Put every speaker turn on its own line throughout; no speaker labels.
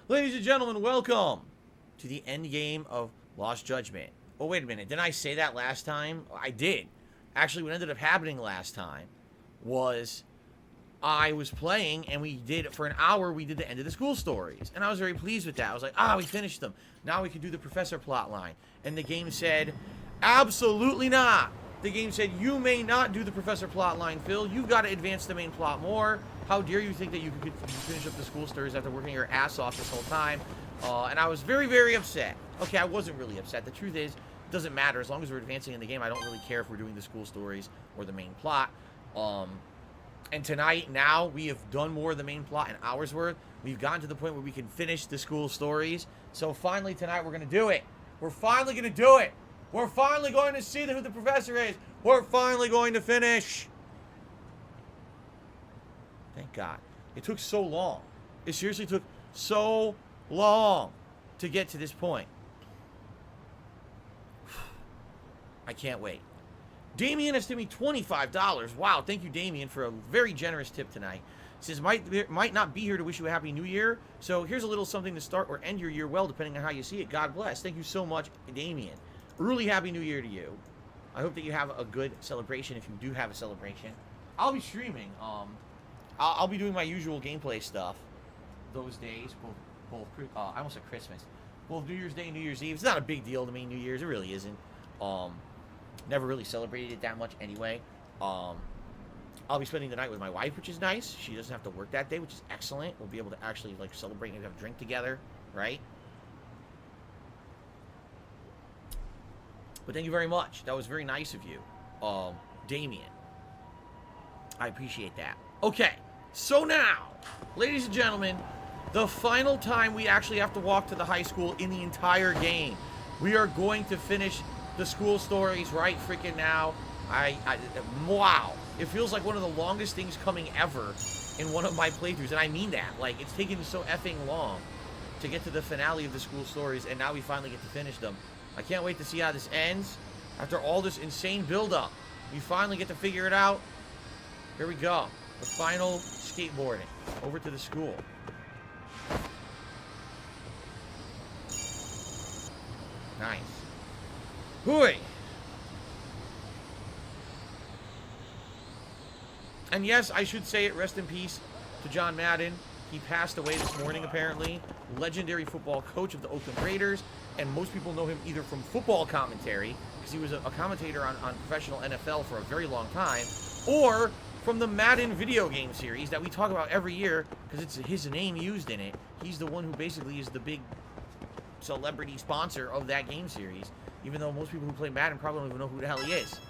Ladies and gentlemen, welcome to the end game of Lost Judgment. Oh, wait a minute. Didn't I say that last time? I did. Actually, what ended up happening last time was I was playing and we did, for an hour, we did the end of the school stories. And I was very pleased with that. I was like, we finished them. Now we can do the professor plot line. And the game said, absolutely not. The game said, you may not do the professor plot line, Phil. You've got to advance the main plot more. How dare you think that you could finish up the school stories after working your ass off this whole time? And I was very, very upset. Okay, I wasn't really upset. The truth is, it doesn't matter. As long as we're advancing in the game, I don't really care if we're doing the school stories or the main plot. And tonight, now, we have done more of the main plot an hour's worth. We've gotten to the point where we can finish the school stories. So finally, tonight, we're going to do it. We're finally going to do it. We're finally going to see who the professor is. We're finally going to finish. Thank God. It took so long. It seriously took so long to get to this point. I can't wait. Damien has tipped me $25. Wow, thank you, Damien, for a very generous tip tonight. He says, might not be here to wish you a happy new year, so here's a little something to start or end your year well, depending on how you see it. God bless. Thank you so much, Damien. Early happy new year to you. I hope that you have a good celebration if you do have a celebration. I'll be streaming. I'll be doing my usual gameplay stuff those days, both I almost said Christmas. Both New Year's Day and New Year's Eve. It's not a big deal to me, New Year's. It really isn't. Never really celebrated it that much anyway. I'll be spending the night with my wife, which is nice. She doesn't have to work that day, which is excellent. We'll be able to actually like celebrate and have a drink together, right? But thank you very much. That was very nice of you, Damien. I appreciate that. Okay, so now, ladies and gentlemen, the final time we actually have to walk to the high school in the entire game. We are going to finish the school stories right freaking now. Wow. It feels like one of the longest things coming ever in one of my playthroughs, and I mean that. Like, it's taken so effing long to get to the finale of the school stories, and now we finally get to finish them. I can't wait to see how this ends. After all this insane build-up, we finally get to figure it out. Here we go. The final skateboarding. Over to the school. Nice. Hooey! And yes, I should say it, rest in peace to John Madden. He passed away this morning, apparently. Legendary football coach of the Oakland Raiders. And most people know him either from football commentary, because he was a commentator on professional NFL for a very long time, or from the Madden video game series that we talk about every year, because it's his name used in it. He's the one who basically is the big celebrity sponsor of that game series, even though most people who play Madden probably don't even know who the hell he is.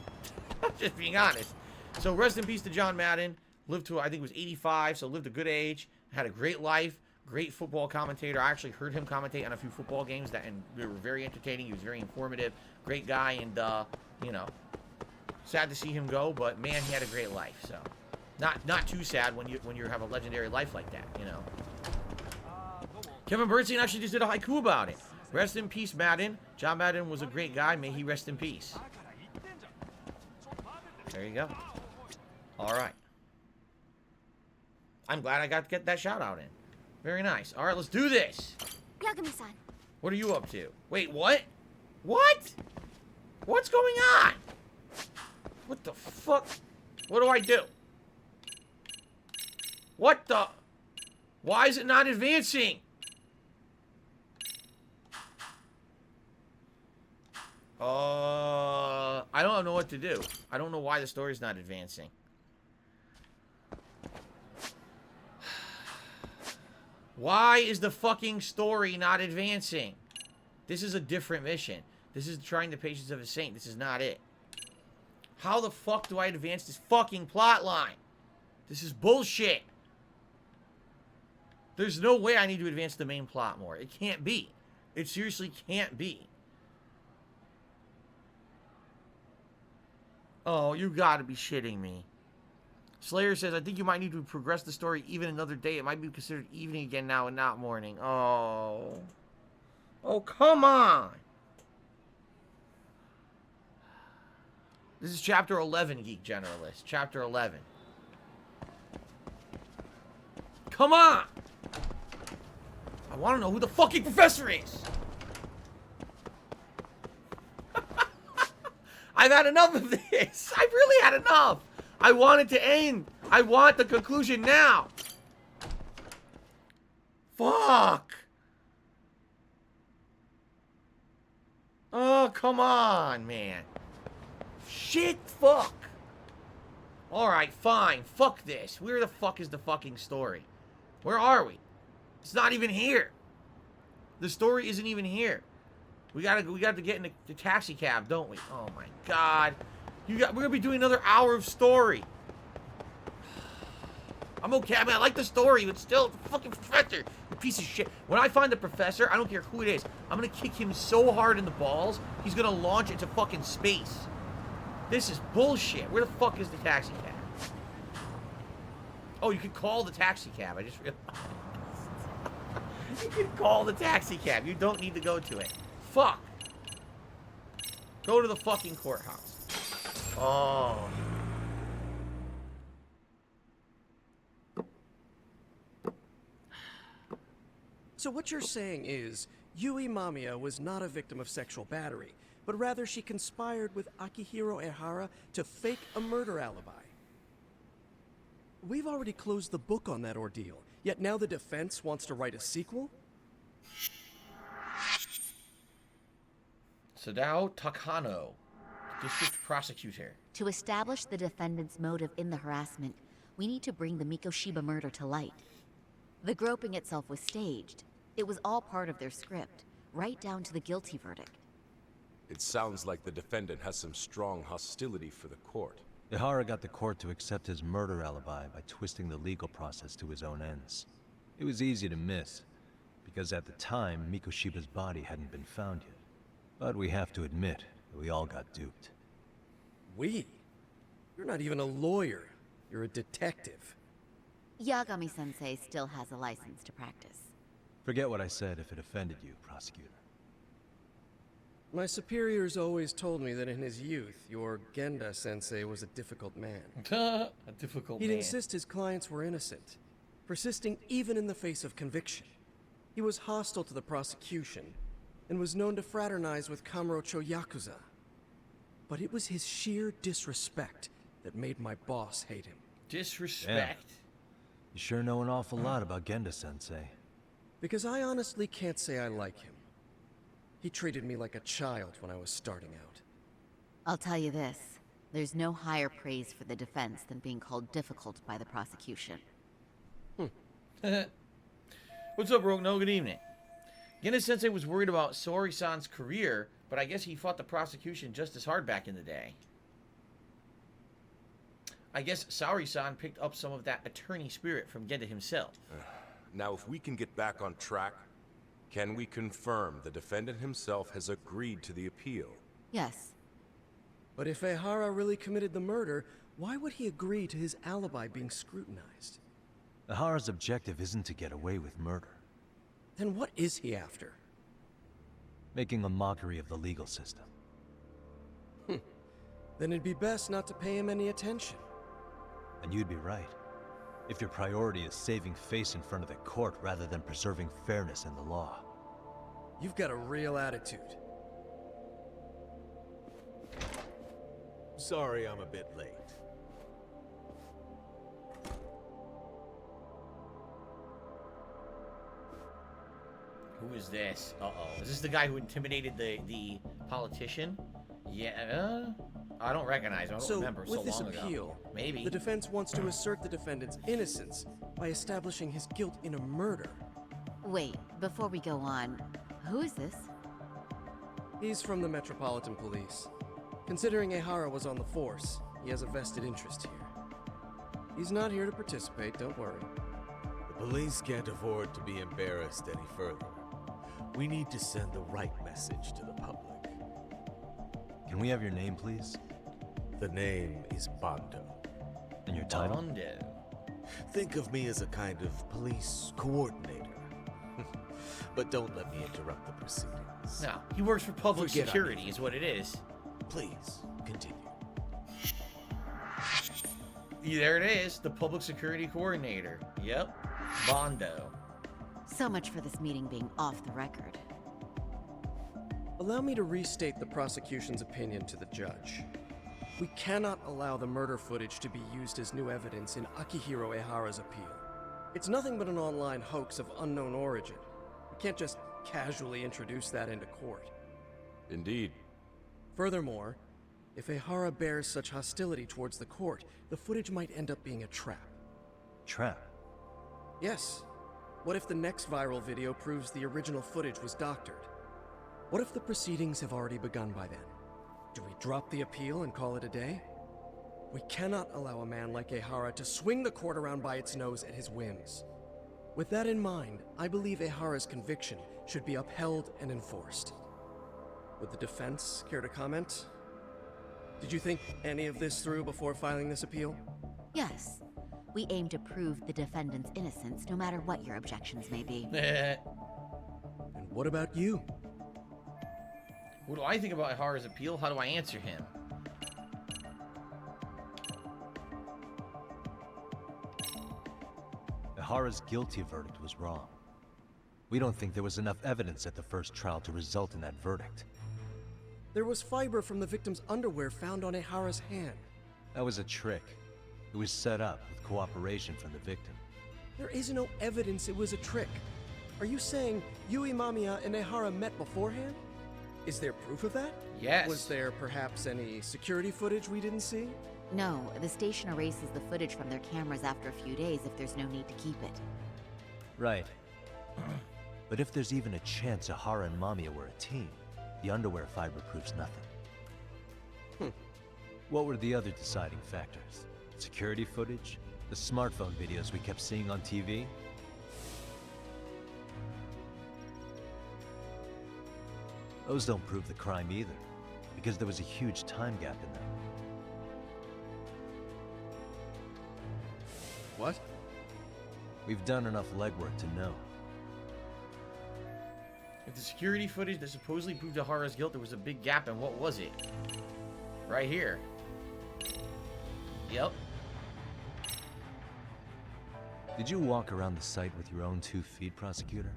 Just being honest. So rest in peace to John Madden. Lived to, I think it was 85, so lived a good age. Had a great life. Great football commentator. I actually heard him commentate on a few football games and they were very entertaining. He was very informative. Great guy, and you know, sad to see him go, but man, he had a great life. So, not too sad when you have a legendary life like that, you know. Kevin Bernstein actually just did a haiku about it. Rest in peace, Madden. John Madden was a great guy. May he rest in peace. There you go. All right. I'm glad I got to get that shout out in. Very nice. All right, let's do this.
Yagami-san.
What are you up to? Wait, what? What? What's going on? What the fuck? What do I do? What the? Why is it not advancing? I don't know what to do. I don't know why the story's not advancing. Why is the fucking story not advancing? This is a different mission. This is trying the patience of a saint. This is not it. How the fuck do I advance this fucking plot line? This is bullshit. There's no way I need to advance the main plot more. It can't be. It seriously can't be. Oh, you gotta be shitting me. Slayer says, I think you might need to progress the story even another day. It might be considered evening again now and not morning. Oh. Oh, come on. This is Chapter 11, Geek Generalist. Chapter 11. Come on! I want to know who the fucking professor is. I've had enough of this. I've really had enough. I want it to end. I want the conclusion now. Fuck. Oh, come on, man. Shit, fuck. Alright, fine. Fuck this. Where the fuck is the fucking story? Where are we? It's not even here. The story isn't even here. We gotta get in the taxi cab, don't we? Oh my god. We're gonna be doing another hour of story. I'm okay. I mean, I like the story, but still, the fucking professor, you piece of shit. When I find the professor, I don't care who it is, I'm gonna kick him so hard in the balls, he's gonna launch into fucking space. This is bullshit. Where the fuck is the taxi cab? Oh, you can call the taxi cab. I just realized. You can call the taxi cab. You don't need to go to it. Fuck. Go to the fucking courthouse. Oh.
So what you're saying is, Yui Mamiya was not a victim of sexual battery, but rather she conspired with Akihiro Ehara to fake a murder alibi. We've already closed the book on that ordeal, yet now the defense wants to write a sequel?
Sadao Takano, district prosecutor.
To establish the defendant's motive in the harassment, we need to bring the Mikoshiba murder to light. The groping itself was staged. It was all part of their script, right down to the guilty verdict.
It sounds like the defendant has some strong hostility for the court.
Ehara got the court to accept his murder alibi by twisting the legal process to his own ends. It was easy to miss, because at the time, Mikoshiba's body hadn't been found yet. But we have to admit that we all got duped.
We? You're not even a lawyer. You're a detective.
Yagami-sensei still has a license to practice.
Forget what I said if it offended you, prosecutor.
My superiors always told me that in his youth, your Genda-sensei was a difficult man.
A difficult
He'd
man.
insist his clients were innocent, persisting even in the face of conviction. He was hostile to the prosecution, and was known to fraternize with Kamurocho Yakuza. But it was his sheer disrespect that made my boss hate him.
Disrespect?
Yeah. You sure know an awful lot about Genda-sensei.
Because I honestly can't say I like him. He treated me like a child when I was starting out.
I'll tell you this, there's no higher praise for the defense than being called difficult by the prosecution.
What's up, Rogue? No, good evening. Genda-sensei was worried about Sori-san's career, but I guess he fought the prosecution just as hard back in the day. I guess Saori-san picked up some of that attorney spirit from Genda himself.
Now, if we can get back on track, can we confirm the defendant himself has agreed to the appeal?
Yes.
But if Ehara really committed the murder, why would he agree to his alibi being scrutinized?
Ehara's objective isn't to get away with murder.
Then what is he after?
Making a mockery of the legal system.
Then it'd be best not to pay him any attention.
And you'd be right. If your priority is saving face in front of the court rather than preserving fairness in the law.
You've got a real attitude.
Sorry I'm a bit late.
Who is this? Uh-oh. Is this the guy who intimidated the politician? Yeah, I don't recognize him. I don't remember so long ago.
with this appeal,
Maybe.
the defense wants to assert the defendant's innocence by establishing his guilt in a murder.
Wait, before we go on, who is this?
He's from the Metropolitan Police. Considering Ehara was on the force, he has a vested interest here. He's not here to participate, don't worry.
The police can't afford to be embarrassed any further. We need to send the right message to the public.
Can we have your name, please?
The name is Bando.
And your title?
Bando.
Think of me as a kind of police coordinator. But don't let me interrupt the proceedings.
No, he works for public
Forget
security
I-
is what it is.
Please, continue.
Yeah, there it is, the public security coordinator. Yep, Bondo.
So much for this meeting being off the record.
Allow me to restate the prosecution's opinion to the judge. We cannot allow the murder footage to be used as new evidence in Akihiro Ehara's appeal. It's nothing but an online hoax of unknown origin. We can't just casually introduce that into court.
Indeed.
Furthermore, if Ehara bears such hostility towards the court, the footage might end up being a trap.
Trap?
Yes. What if the next viral video proves the original footage was doctored? What if the proceedings have already begun by then? Do we drop the appeal and call it a day? We cannot allow a man like Ehara to swing the court around by its nose at his whims. With that in mind, I believe Ehara's conviction should be upheld and enforced. Would the defense care to comment? Did you think any of this through before filing this appeal?
Yes. We aim to prove the defendant's innocence, no matter what your objections may be.
And what about you?
What do I think about Ehara's appeal? How do I answer him?
Ehara's guilty verdict was wrong. We don't think there was enough evidence at the first trial to result in that verdict.
There was fiber from the victim's underwear found on Ehara's hand.
That was a trick. It was set up with cooperation from the victim.
There is no evidence it was a trick. Are you saying Yui Mamiya and Ehara met beforehand? Is there proof of that?
Yes.
Was there perhaps any security footage we didn't see?
No, the station erases the footage from their cameras after a few days if there's no need to keep it.
Right. But if there's even a chance Ehara and Mamiya were a team, the underwear fiber proves nothing. What were the other deciding factors? Security footage? The smartphone videos we kept seeing on TV? Those don't prove the crime either, because there was a huge time gap in them.
What?
We've done enough legwork to know.
If the security footage that supposedly proved Ehara's guilt, there was a big gap, and what was it? Right here. Yep.
Did you walk around the site with your own 2 feet, prosecutor?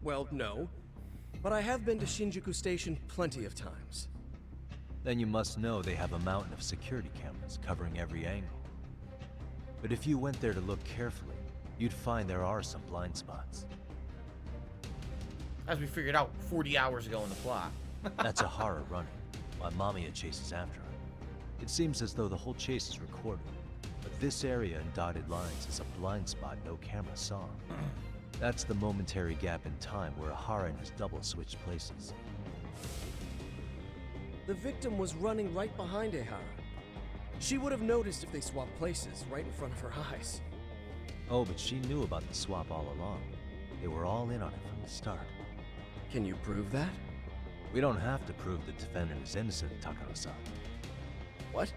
Well, no. But I have been to Shinjuku Station plenty of times.
Then you must know they have a mountain of security cameras covering every angle. But if you went there to look carefully, you'd find there are some blind spots.
As we figured out 40 hours ago in the plot.
That's Ehara running, while Mamiya chases after him. It seems as though the whole chase is recorded, but this area in dotted lines is a blind spot no camera saw. That's the momentary gap in time where Ehara and his double switched places.
The victim was running right behind Ehara. She would have noticed if they swapped places right in front of her eyes.
Oh, but she knew about the swap all along. They were all in on it from the start.
Can you prove that?
We don't have to prove the defendant is innocent, Takano-san.
What?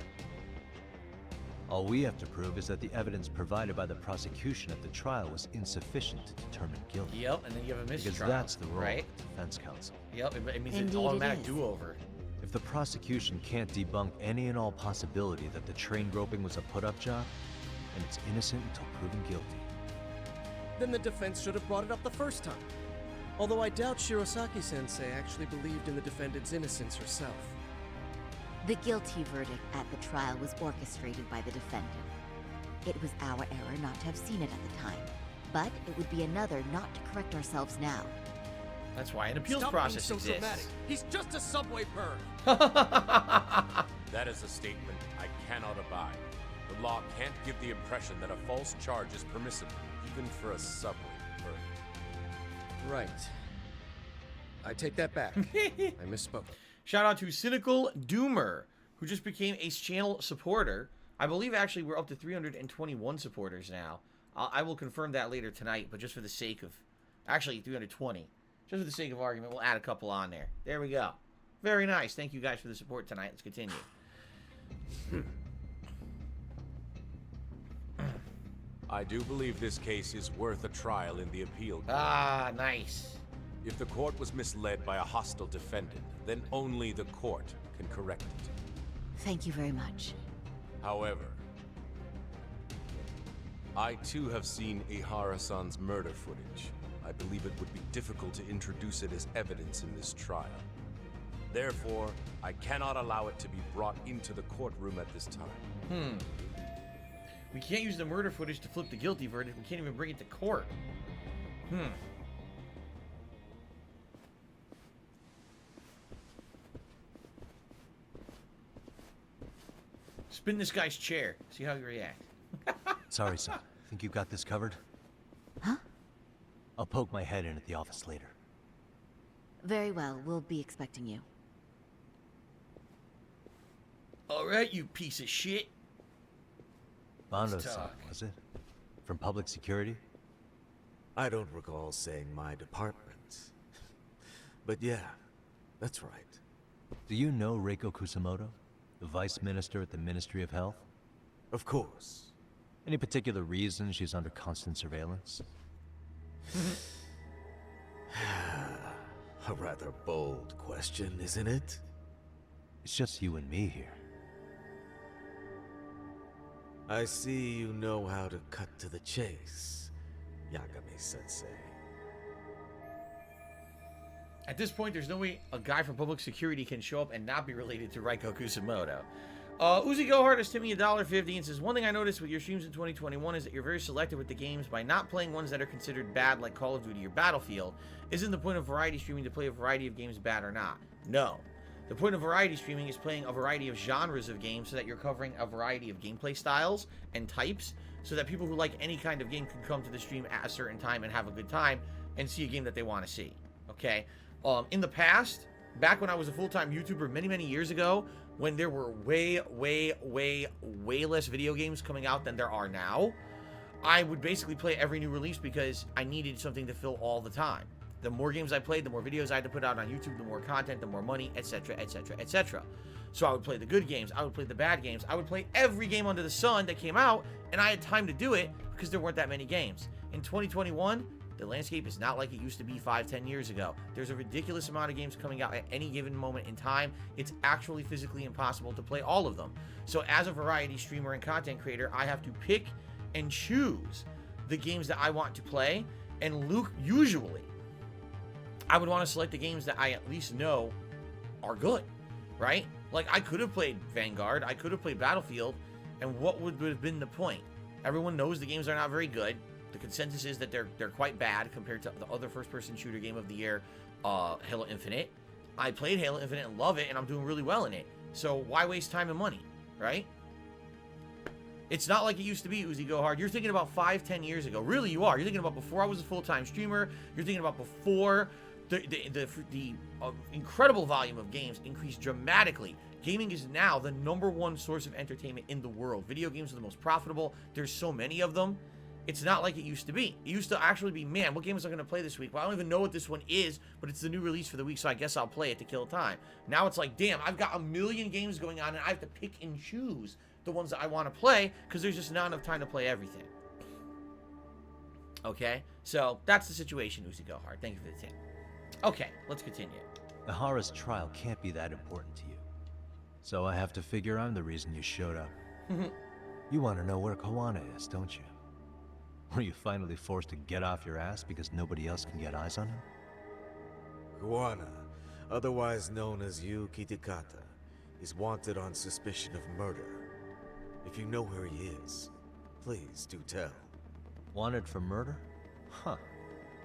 All we have to prove is that the evidence provided by the prosecution at the trial was insufficient to determine guilt.
Yep, and then you have a mistrial.
Because that's the role
right?
of the defense counsel.
Yep, it means
Indeed
an automatic
it is.
do-over.
If the prosecution can't debunk any and all possibility that the train groping was a put-up job, then it's innocent until proven guilty.
Then the defense should have brought it up the first time. Although I doubt Shirosaki-sensei actually believed in the defendant's innocence herself.
The guilty verdict at the trial was orchestrated by the defendant. It was our error not to have seen it at the time, but it would be another not to correct ourselves now.
That's why an appeals
Stop
process
being so
exists.
dramatic. He's just a subway perv.
That is a statement I cannot abide. The law can't give the impression that a false charge is permissible, even for a subway perv.
Right. I take that back. I misspoke.
Shout out to Cynical Doomer, who just became a channel supporter. I believe actually we're up to 321 supporters now. I will confirm that later tonight, but just for the sake of... Actually, 320. Just for the sake of argument, we'll add a couple on there. There we go. Very nice. Thank you guys for the support tonight. Let's continue.
I do believe this case is worth a trial in the appeal court.
Ah, nice.
If the court was misled by a hostile defendant, then only the court can correct it.
Thank you very much.
However, I too have seen Ihara-san's murder footage. I believe it would be difficult to introduce it as evidence in this trial. Therefore, I cannot allow it to be brought into the courtroom at this time.
We can't use the murder footage to flip the guilty verdict. We can't even bring it to court. Spin this guy's chair. See how he reacts.
Sorry, son. Think you got this covered?
Huh?
I'll poke my head in at the office later.
Very well, we'll be expecting you.
Alright, you piece of shit.
Bondo-san,
talk.
was it? From public security?
I don't recall saying my department. But yeah, that's right.
Do you know Reiko Kusamoto? The vice minister at the Ministry of Health?
Of course.
Any particular reason she's under constant surveillance?
A rather bold question, isn't it?
It's just you and me here.
I see you know how to cut to the chase, Yagami-sensei.
At this point, there's no way a guy from public security can show up and not be related to Reiko Kusamoto. Uzi Gohard has tipped me $1.50 and says, one thing I noticed with your streams in 2021 is that you're very selective with the games by not playing ones that are considered bad like Call of Duty or Battlefield. Isn't the point of variety streaming to play a variety of games bad or not? No. The point of variety streaming is playing a variety of genres of games so that you're covering a variety of gameplay styles and types so that people who like any kind of game can come to the stream at a certain time and have a good time and see a game that they want to see. Okay? In the past, back when I was a full-time YouTuber many years ago, when there were way less video games coming out than there are now, I would basically play every new release because I needed something to fill all the time. The more games I played, the more videos I had to put out on YouTube, the more content, the more money, etc, etc, etc. So I would play the good games, I would play the bad games, I would play every game under the sun that came out, and I had time to do it because there weren't that many games. In 2021, the landscape is not like it used to be 5-10 years ago. There's a ridiculous amount of games coming out at any given moment in time. It's actually physically impossible to play all of them. So as a variety streamer and content creator, I have to pick and choose the games that I want to play. And Luke, usually, I would want to select the games that I at least know are good, right? Like, I could have played Vanguard, I could have played Battlefield, and what would have been the point? Everyone knows the games are not very good. The consensus is that they're quite bad compared to the other first-person shooter game of the year, Halo Infinite. I played Halo Infinite and love it, and I'm doing really well in it. So why waste time and money, right? It's not like it used to be, Uzi Gohard. You're thinking about 5-10 years ago. Really, you are. You're thinking about before I was a full-time streamer. You're thinking about before the incredible volume of games increased dramatically. Gaming is now the #1 source of entertainment in the world. Video games are the most profitable. There's so many of them. It's not like it used to be. It used to actually be, man, what game was I going to play this week? Well, I don't even know what this one is, but it's the new release for the week, so I guess I'll play it to kill time. Now it's like, damn, I've got a million games going on, and I have to pick and choose the ones that I want to play, because there's just not enough time to play everything. Okay? So, that's the situation, Uzi Gohard. Thank you for the tip. Okay, let's continue.
Ihara's trial can't be that important to you. So I have to figure I'm the reason you showed up. You want to know where Koana is, don't you? Were you finally forced to get off your ass because nobody else can get eyes on him?
Guana, otherwise known as Yu Kitakata, is wanted on suspicion of murder. If you know where he is, please do tell.
Wanted for murder? Huh.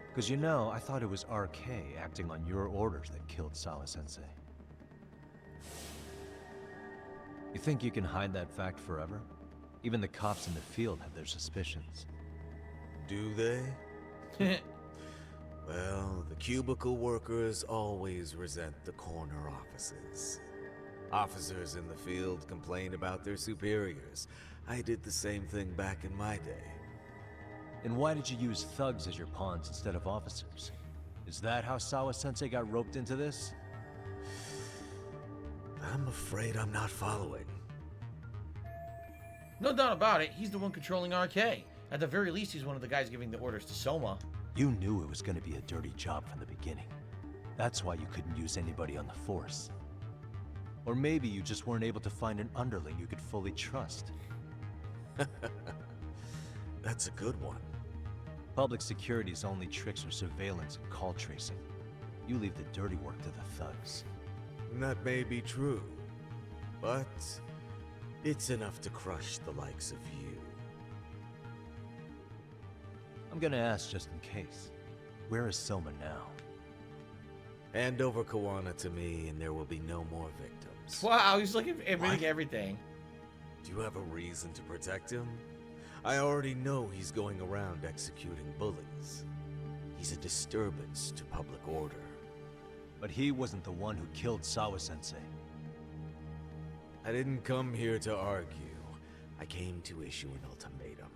Because you know, I thought it was RK acting on your orders that killed Sawa-sensei. You think you can hide that fact forever? Even the cops in the field have their suspicions.
Do they? Well, the cubicle workers always resent the corner offices. Officers in the field complain about their superiors. I did the same thing back in my day.
And why did you use thugs as your pawns instead of officers? Is that how Sawa-sensei got roped into this?
I'm afraid I'm not following.
No doubt about it, he's the one controlling RK. At the very least, he's one of the guys giving the orders to Soma.
You knew it was going to be a dirty job from the beginning. That's why you couldn't use anybody on the force. Or maybe you just weren't able to find an underling you could fully trust.
That's a good one.
Public security's only tricks are surveillance and call tracing. You leave the dirty work to the thugs.
That may be true, but it's enough to crush the likes of you.
I'm gonna ask just in case. Where is Selma now?
Hand over Kawana to me, and there will be no more victims.
Wow, he's looking at
What?
everything.
Do you have a reason to protect him? I already know he's going around executing bullies. He's a disturbance to public order.
But he wasn't the one who killed Sawa-sensei.
I didn't come here to argue. I came to issue an ultimatum.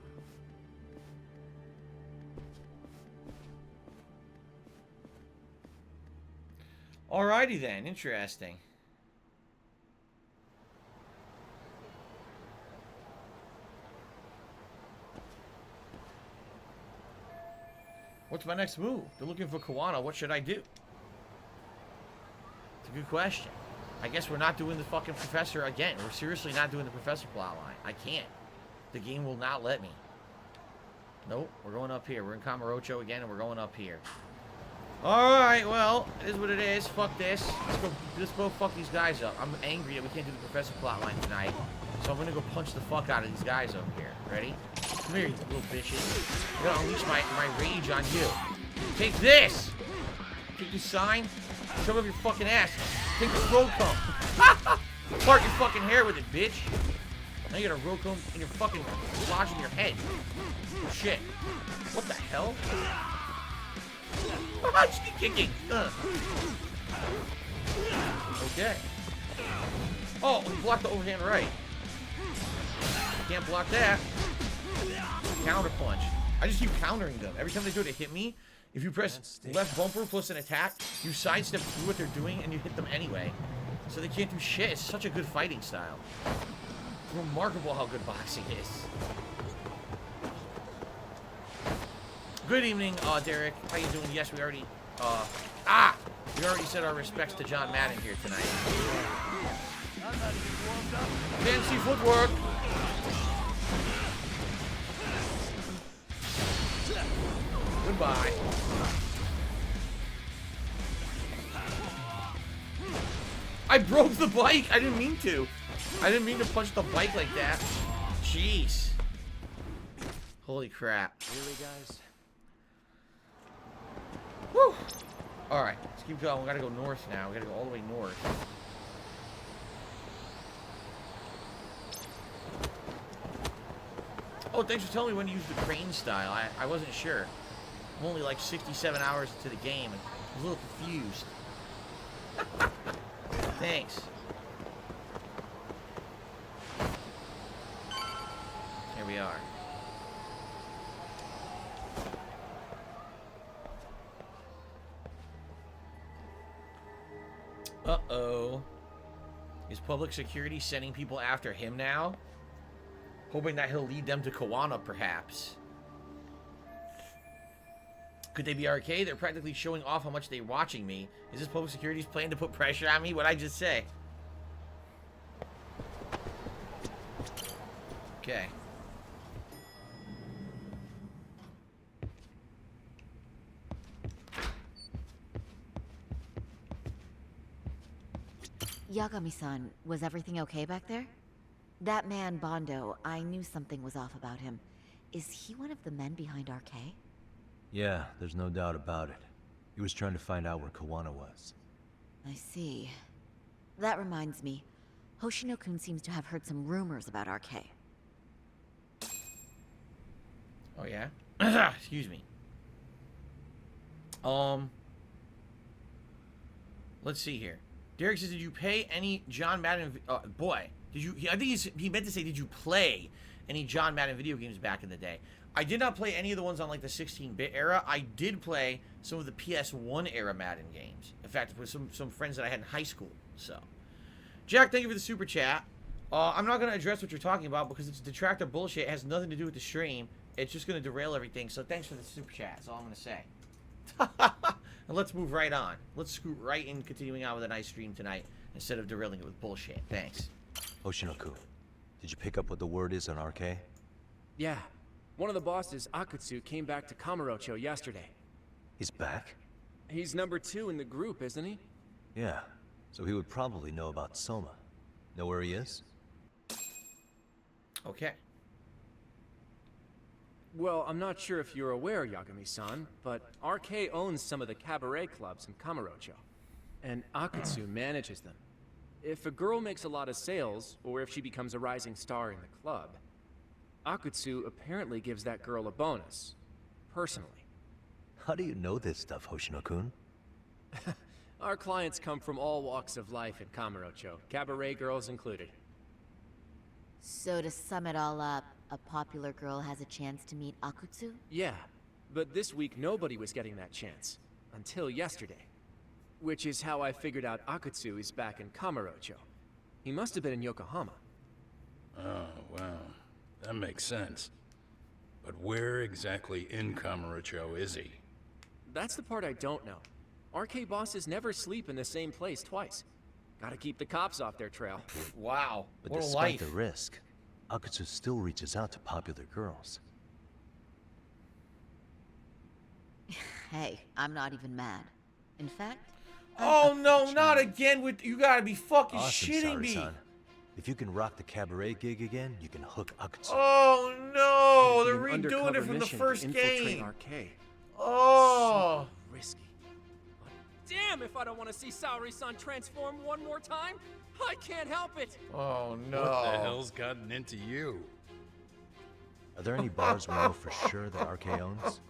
Alrighty then, interesting. What's my next move? They're looking for Kawana. What should I do? It's a good question. I guess we're not doing the fucking professor again. We're seriously not doing the professor plotline. I can't. The game will not let me. Nope, we're going up here. We're in Kamurocho again, and we're going up here. Alright, well, it is what it is. Fuck this. Let's go fuck these guys up. I'm angry that we can't do the professor plotline tonight. So I'm gonna go punch the fuck out of these guys over here. Ready? Come here, you little bitches. I'm gonna unleash my rage on you. Take this! Take this sign. Shove up your fucking ass. Take this road comb. Part your fucking hair with it, bitch. Now you got a road comb in your fucking lodge in your head. Oh shit. What the hell? Just keep kicking. Okay. Oh, he blocked the overhand right. Can't block that. Counter punch. I just keep countering them. Every time they do it, they hit me. If you press left bumper plus an attack, you sidestep through what they're doing and you hit them anyway. So they can't do shit. It's such a good fighting style. It's remarkable how good boxing is. Good evening, Derek. How you doing? Yes, we already, we already said our respects to John Madden here tonight. Fancy footwork. Goodbye. I broke the bike. I didn't mean to. I didn't mean to punch the bike like that. Jeez. Holy crap.
Really, guys?
Woo! Alright, let's keep going. We gotta go north now. We gotta go all the way north. Oh, thanks for telling me when to use the crane style. I wasn't sure. I'm only like 67 hours into the game and I'm a little confused. Thanks. Here we are. Uh-oh. Is public security sending people after him now? Hoping that he'll lead them to Kawana, perhaps. Could they be RK? They're practically showing off how much they're watching me. Is this public security's plan to put pressure on me? What'd I just say? Okay.
Yagami-san, was everything okay back there? That man, Bondo, I knew something was off about him. Is he one of the men behind RK?
Yeah, there's no doubt about it. He was trying to find out where Kawana was.
I see. That reminds me. Hoshino-kun seems to have heard some rumors about RK.
Oh, yeah? Excuse me. Let's see here. Derek says, did you pay any John Madden... boy, did you... I think he meant to say, did you play any John Madden video games back in the day? I did not play any of the ones on, like, the 16-bit era. I did play some of the PS1 era Madden games. In fact, with some friends that I had in high school, so... Jack, thank you for the super chat. I'm not going to address what you're talking about because it's detractor bullshit. It has nothing to do with the stream. It's just going to derail everything, so thanks for the super chat. That's all I'm going to say. And let's move right on. Let's scoot right in, continuing on with a nice stream tonight, instead of derailing it with bullshit. Thanks.
Hoshino-kun, did you pick up what the word is on RK?
Yeah,
One of the bosses, Akutsu, came back to Kamurocho yesterday.
He's back?
He's number 2 in the group, isn't he?
Yeah, so he would probably know about Soma. Know where he is?
Okay.
Well, I'm not sure if you're aware, Yagami-san, but RK owns some of the cabaret clubs in Kamurocho, and Akutsu manages them. If a girl makes a lot of sales, or if she becomes a rising star in the club, Akutsu apparently gives that girl a bonus, personally.
How do you know this stuff, Hoshino-kun?
Our clients come from all walks of life in Kamurocho, cabaret girls included.
So to sum it all up, a popular girl has a chance to meet Akutsu?
Yeah, but this week nobody was getting that chance. Until yesterday. Which is how I figured out Akutsu is back in Kamurocho. He must have been in Yokohama.
Oh, well, that makes sense. But where exactly in Kamurocho is he?
That's the part I don't know. RK bosses never sleep in the same place twice. Gotta keep the cops off their trail.
Wow.
But
What a
despite
life.
the risk, Akutsu still reaches out to popular girls.
Hey, I'm not even mad. In fact,
Oh no, not again with you gotta be fucking
Awesome,
shitting me.
Sari-san. If you can rock the cabaret gig again, you can hook Akutsu.
Oh no,
It'd
they're
be an
redoing
undercover
it from the
mission
first
to infiltrate
game.
RK.
Oh.
So risky. But damn if I don't want to see Saori-san transform one more time. I can't help it.
Oh no.
What the hell's gotten into you?
Are there any bars we know for sure that RK owns?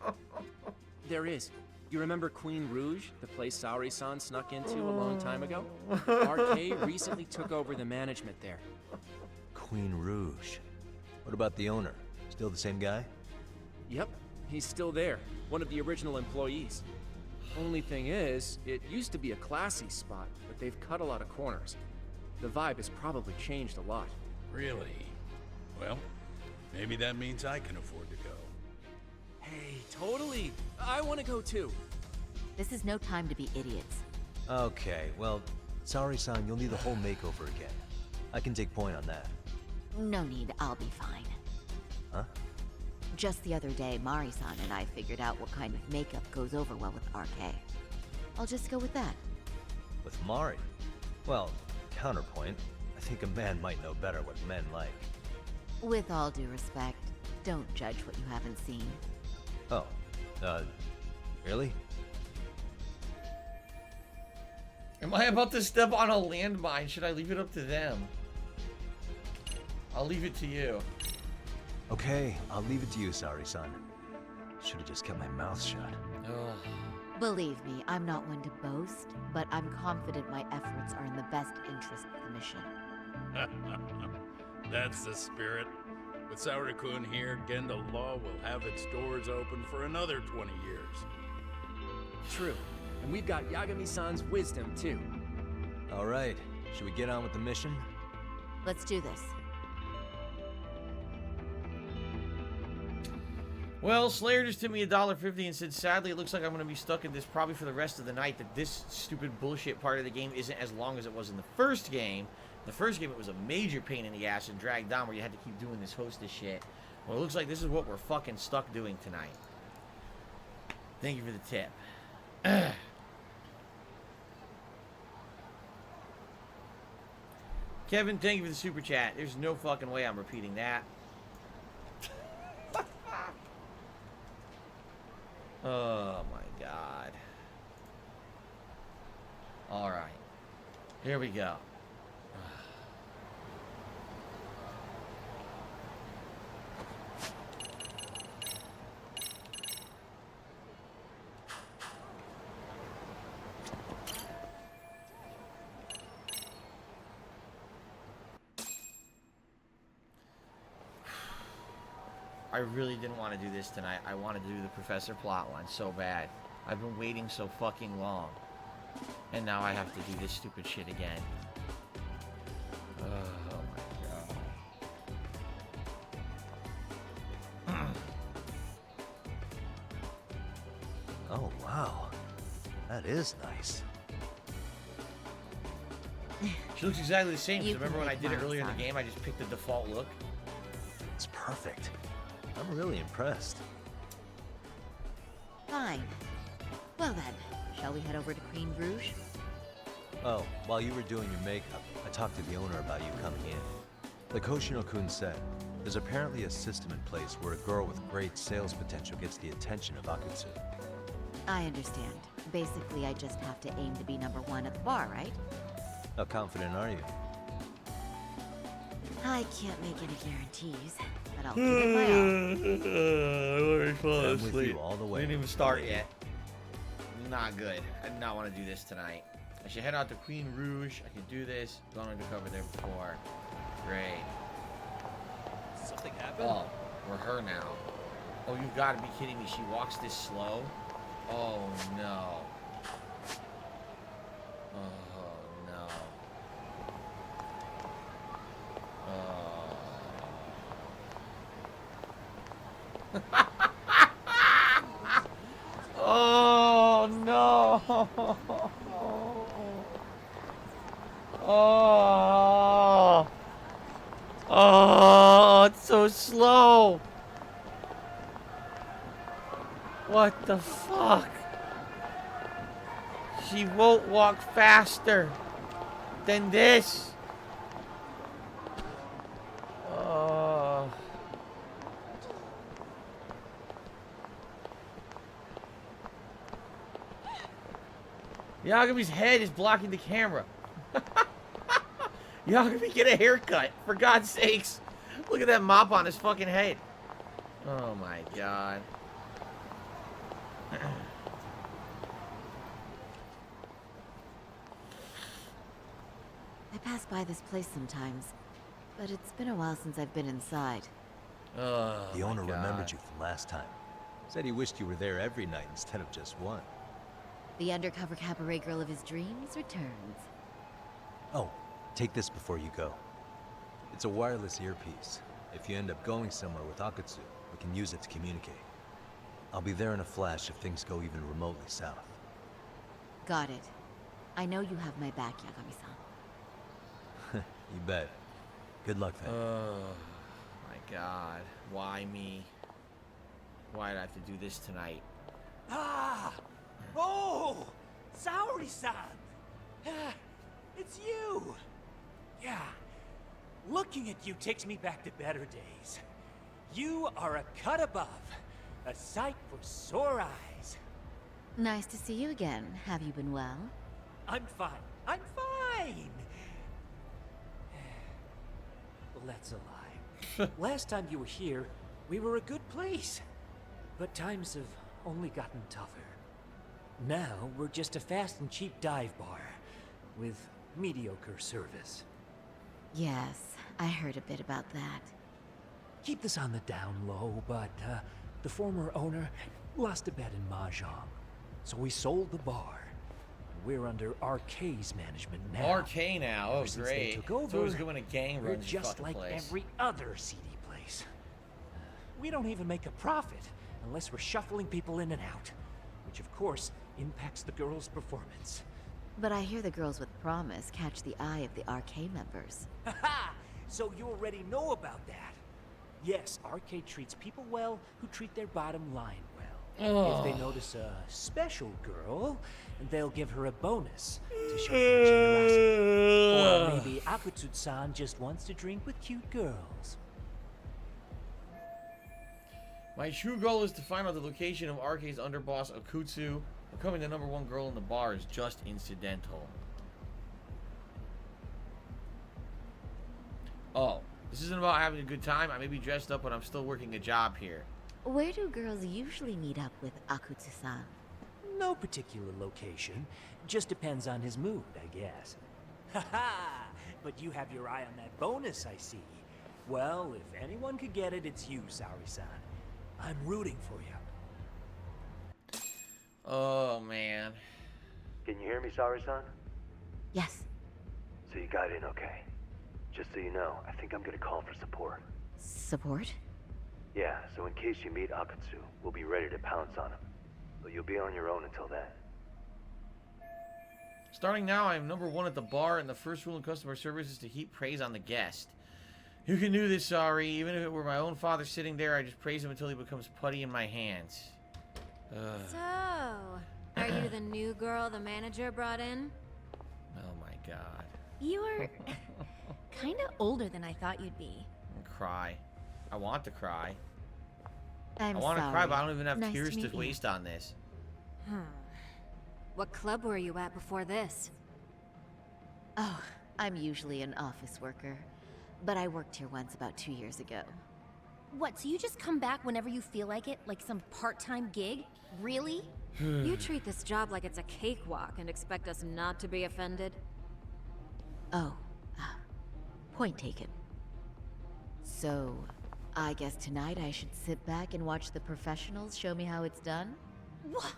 There is. You remember Queen Rouge, the place Saori-san snuck into a long time ago? RK recently took over the management there.
Queen Rouge. What about the owner? Still the same guy?
Yep, he's still there. One of the original employees. Only thing is, it used to be a classy spot, but they've cut a lot of corners. The vibe has probably changed a lot.
Really? Well, maybe that means I can afford to go.
Hey, totally! I want to go too.
this is no time to be idiots.
Okay, well, Saori-san, you'll need the whole makeover again. I can take point on that.
No need, I'll be fine.
Huh?
Just the other day, Mari-san and I figured out what kind of makeup goes over well with RK. I'll just go with that.
With Mari? Well, counterpoint, I think a man might know better what men like.
With all due respect, don't judge what you haven't seen.
Oh, really?
Am I about to step on a landmine? Should I leave it up to them? I'll leave it to you.
Okay, I'll leave it to you, Saori-san. Should have just kept my mouth shut.
Ugh.
Believe me, I'm not one to boast, but I'm confident my efforts are in the best interest of the mission.
That's the spirit. With Saori-kun here, Genda Law will have its doors open for another 20 years.
True. And we've got Yagami-san's wisdom, too.
All right, should we get on with the mission?
Let's do this.
Well, Slayer just tipped me $1.50 and said, sadly, it looks like I'm going to be stuck in this probably for the rest of the night, that this stupid bullshit part of the game isn't as long as it was in the first game. The first game, it was a major pain in the ass and dragged on where you had to keep doing this hostess shit. Well, it looks like this is what we're fucking stuck doing tonight. Thank you for the tip. Kevin, thank you for the super chat. There's no fucking way I'm repeating that. Oh my god. Alright. Here we go. I really didn't want to do this tonight. I wanted to do the Professor plotline so bad. I've been waiting so fucking long. And now I have to do this stupid shit again. Oh my god.
Oh, wow. That is nice.
She looks exactly the same. 'Cause
You
remember
can
when I
make
did it
mine,
earlier in the
son.
game? I just picked the default look.
It's perfect. I'm really impressed.
Fine. Well then, shall we head over to Queen Rouge?
Oh, while you were doing your makeup, I talked to the owner about you coming in. Like Hoshino-kun said, there's apparently a system in place where a girl with great sales potential gets the attention of Akutsu.
I understand. Basically, I just have to aim to be #1 at the bar, right?
How confident are you?
I can't make any guarantees, but I'll give it my all.
I'm with you all the way.
Didn't even start yet. Not good. I did not want to do this tonight. I should head out to Queen Rouge. I could do this. Gone undercover there before. Great.
Something happened?
Oh, we're her now. Oh, you've got to be kidding me. She walks this slow? Oh, no. Oh, no. Oh, no. Oh. Oh, it's so slow. What the fuck? She won't walk faster than this. Oh. Yagami's head is blocking the camera. Yagami, get a haircut, for God's sakes. Look at that mop on his fucking head. Oh my God.
I pass by this place sometimes, but it's been a while since I've been inside.
Oh,
The owner
my God.
remembered you from last time. Said he wished you were there every night instead of just one.
The undercover cabaret girl of his dreams returns.
Oh, take this before you go. It's a wireless earpiece. If you end up going somewhere with Akutsu, we can use it to communicate. I'll be there in a flash if things go even remotely south.
Got it. I know you have my back, Yagami-san.
You bet. Good luck then.
Oh my God. Why me? Why did I have to do this tonight?
Ah! Oh! Saori-san! It's you! Yeah. Looking at you takes me back to better days. You are a cut above. A sight for sore eyes.
Nice to see you again. Have you been well?
I'm fine. I'm fine! Well, that's a lie. Last time you were here, we were a good place. But times have only gotten tougher. Now, we're just a fast and cheap dive bar. With mediocre service.
Yes, I heard a bit about that.
Keep this on the down low, but the former owner lost a bet in Mahjong. So we sold the bar. We're under RK's management now.
RK now. Oh,
Ever since they
great.
took over,
It's always good when a gang
we're
runs your
just
fucking
like
place.
every other CD place. We don't even make a profit unless we're shuffling people in and out, which of course impacts the girls' performance.
But I hear the girls with promise catch the eye of the RK members.
Haha! So you already know about that. Yes, RK treats people well who treat their bottom line well. If they notice a special girl, they'll give her a bonus to show their generosity. Or maybe Akutsu-san just wants to drink with cute girls.
My true goal is to find out the location of RK's underboss Akutsu. Becoming the #1 girl in the bar is just incidental. Oh, this isn't about having a good time. I may be dressed up, but I'm still working a job here.
Where do girls usually meet up with Akutsu-san?
No particular location. Just depends on his mood, I guess. Haha! But you have your eye on that bonus, I see. Well, if anyone could get it, it's you, Saori-san. I'm rooting for you.
Oh, man.
Can you hear me, Saori-san?
Yes.
So you got in okay. Just so you know, I think I'm gonna call for support.
Support?
Yeah, so in case you meet Akutsu, we'll be ready to pounce on him. But you'll be on your own until then.
Starting now, I am #1 at the bar, and the first rule in customer service is to heap praise on the guest. You can do this, Sorry. Even if it were my own father sitting there, I just praise him until he becomes putty in my hands.
So, are you the new girl the manager brought in?
Oh my god.
You're kind of older than I thought you'd be.
Cry. I want to cry.
I'm
I want to
sorry.
cry, but I don't even have
Nice
tears
to
to
meet you.
waste on this.
What club were you at before this?
Oh, I'm usually an office worker, but I worked here once about 2 years ago.
What, so you just come back whenever you feel like it? Like some part-time gig? Really?
You treat this job like it's a cakewalk and expect us not to be offended?
Oh, point taken. So, I guess tonight I should sit back and watch the professionals show me how it's done?
What?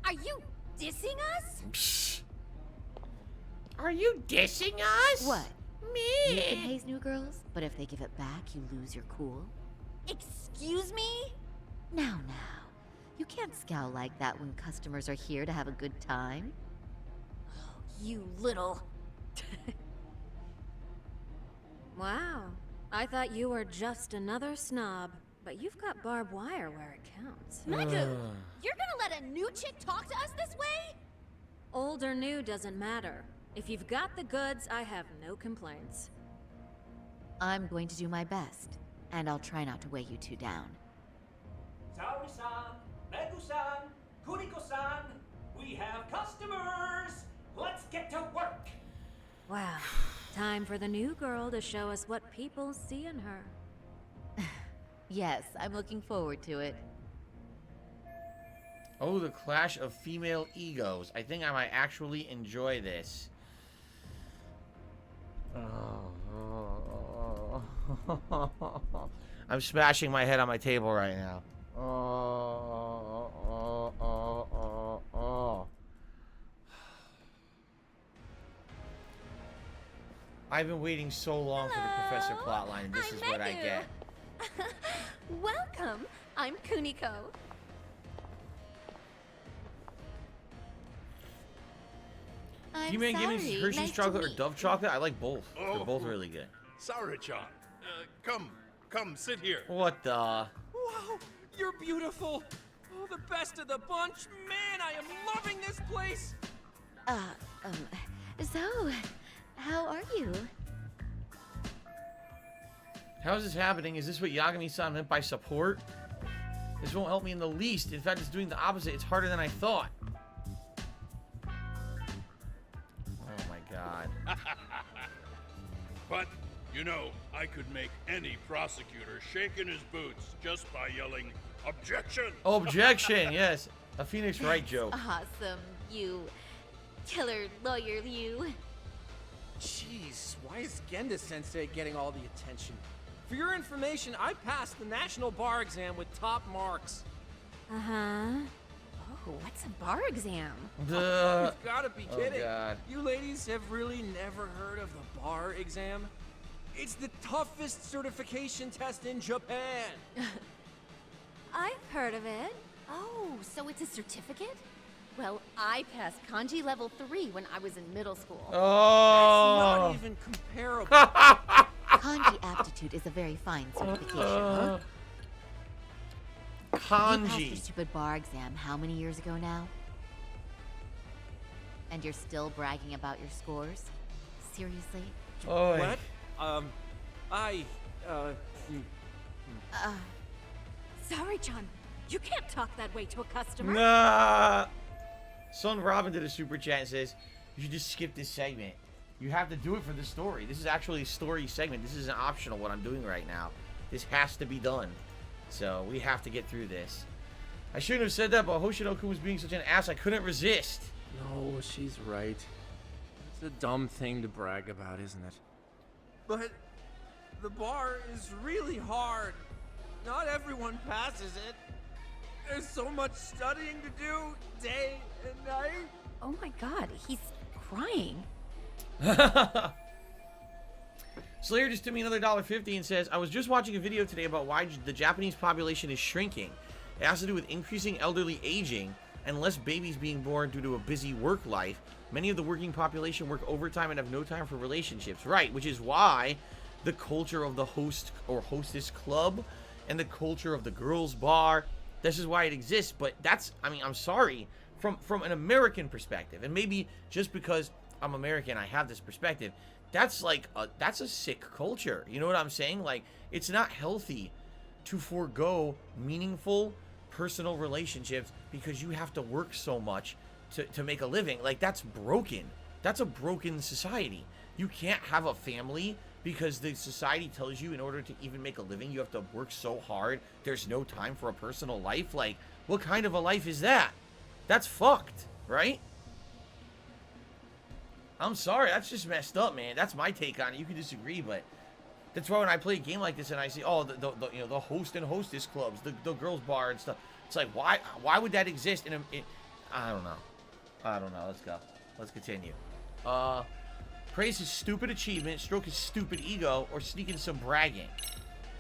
Are you dissing us?
Psst. Are you dissing us?
What?
Me?
You can haze new girls, but if they give it back, you lose your cool.
Excuse me?
Now. You can't scowl like that when customers are here to have a good time.
You little...
Wow. I thought you were just another snob, but you've got barbed wire where it counts.
Magoo, you're gonna let a new chick talk to us this way?
Old or new doesn't matter. If you've got the goods, I have no complaints.
I'm going to do my best, and I'll try not to weigh you two down.
Saori-san, Megu-san, Kuniko-san, we have customers! Let's get to work!
Wow. Time for the new girl to show us what people see in her.
Yes, I'm looking forward to it.
Oh, the clash of female egos. I think I might actually enjoy this. I'm smashing my head on my table right now. I've been waiting so long for the professor plotline, and this is what I get.
Welcome. I'm Kuniko. I'm
Do you man give me
sorry.
Hershey's
Nice to
chocolate or
meet
Dove chocolate? I like both.
Oh.
They're both really good.
Saori-chan, come, sit here.
What the?
Wow, you're beautiful. Oh, the best of the bunch. Man, I am loving this place.
So, how are you?
How is this happening? Is this what Yagami-san meant by support? This won't help me in the least. In fact, it's doing the opposite. It's harder than I thought. Oh my god.
But, you know, I could make any prosecutor shake in his boots just by yelling, "Objection!"
Objection, yes. A Phoenix Wright joke.
Awesome, you killer lawyer, you.
Jeez, why is Genda-sensei getting all the attention? For your information, I passed the national bar exam with top marks.
Uh-huh.
Oh, what's a bar exam?
Duh.
You've gotta be kidding.
Oh god.
You ladies have really never heard of the bar exam? It's the toughest certification test in Japan.
I've heard of it.
Oh, so it's a certificate? Well, I passed kanji level 3 when I was in middle school.
Oh.
Not even comparable.
Kanji aptitude is a very fine certification, huh? You passed the
Kanji.
stupid bar exam how many years ago now? And you're still bragging about your scores? Seriously?
Oy.
What?
Sorry, John. You can't talk that way to a customer.
Nah. Son Robin did a super chat and says, you should just skip this segment. You have to do it for the story. This is actually a story segment. This isn't optional what I'm doing right now. This has to be done. So we have to get through this. I shouldn't have said that, but Hoshino-kun was being such an ass I couldn't resist.
No, she's right. It's a dumb thing to brag about, isn't it? But the bar is really hard. Not everyone passes it. There's so much studying to do, day and night.
Oh my god, he's crying.
Slayer just threw me another $1.50 and says, I was just watching a video today about why the Japanese population is shrinking. It has to do with increasing elderly aging and less babies being born due to a busy work life. Many of the working population work overtime and have no time for relationships. Right, which is why the culture of the host or hostess club and the culture of the girls bar. This is why it exists. But that's, I mean, I'm sorry, from an American perspective, and maybe just because I'm American, I have this perspective. That's like that's a sick culture. You know what I'm saying? Like, it's not healthy to forego meaningful personal relationships because you have to work so much to make a living. Like, that's broken. That's a broken society. You can't have a family because the society tells you in order to even make a living, you have to work so hard. There's no time for a personal life. Like, what kind of a life is that? That's fucked, right? I'm sorry, that's just messed up, man. That's my take on it. You can disagree, but that's why when I play a game like this and I see, oh, the host and hostess clubs, the girls bar and stuff, it's like, why would that exist in I don't know. Let's go. Let's continue. Praise his stupid achievement, stroke his stupid ego, or sneak in some bragging.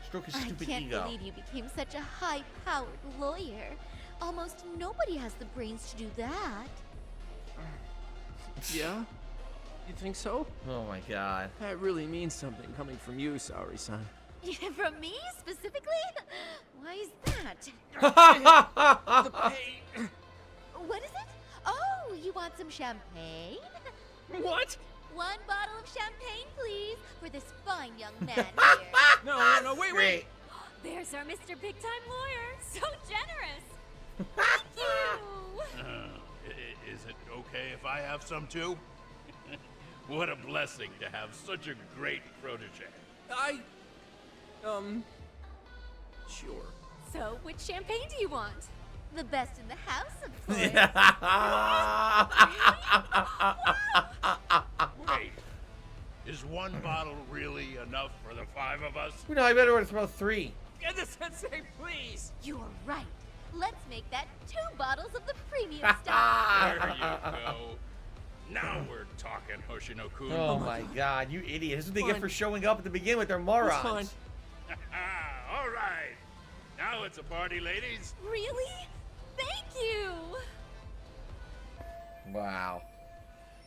Stroke his stupid ego.
I can't believe you became such a high-powered lawyer. Almost nobody has the brains to do that.
Yeah? You think so?
Oh my god.
That really means something coming from you, Saori-san.
From me, specifically? Why is that?
The pain.
What is it? Oh, you want some champagne?
What?
1 bottle of champagne, please, for this fine young man here.
No, wait.
There's our Mr. Big Time Lawyer. So generous. Thank you.
Is it okay if I have some too? What a blessing to have such a great protege.
Sure.
So, which champagne do you want?
The best in the house, of course.
Wait, is 1 bottle really enough for the 5 of us?
No, I better order throw 3.
Get the sensei, please.
You're right. Let's make that 2 bottles of the premium stuff.
There you go. Now we're talking, Hoshino-kun.
Oh my god, you idiot. This is what they get for showing up at the beginning with their morons.
All right. Now it's a party, ladies.
Really? Thank you.
Wow.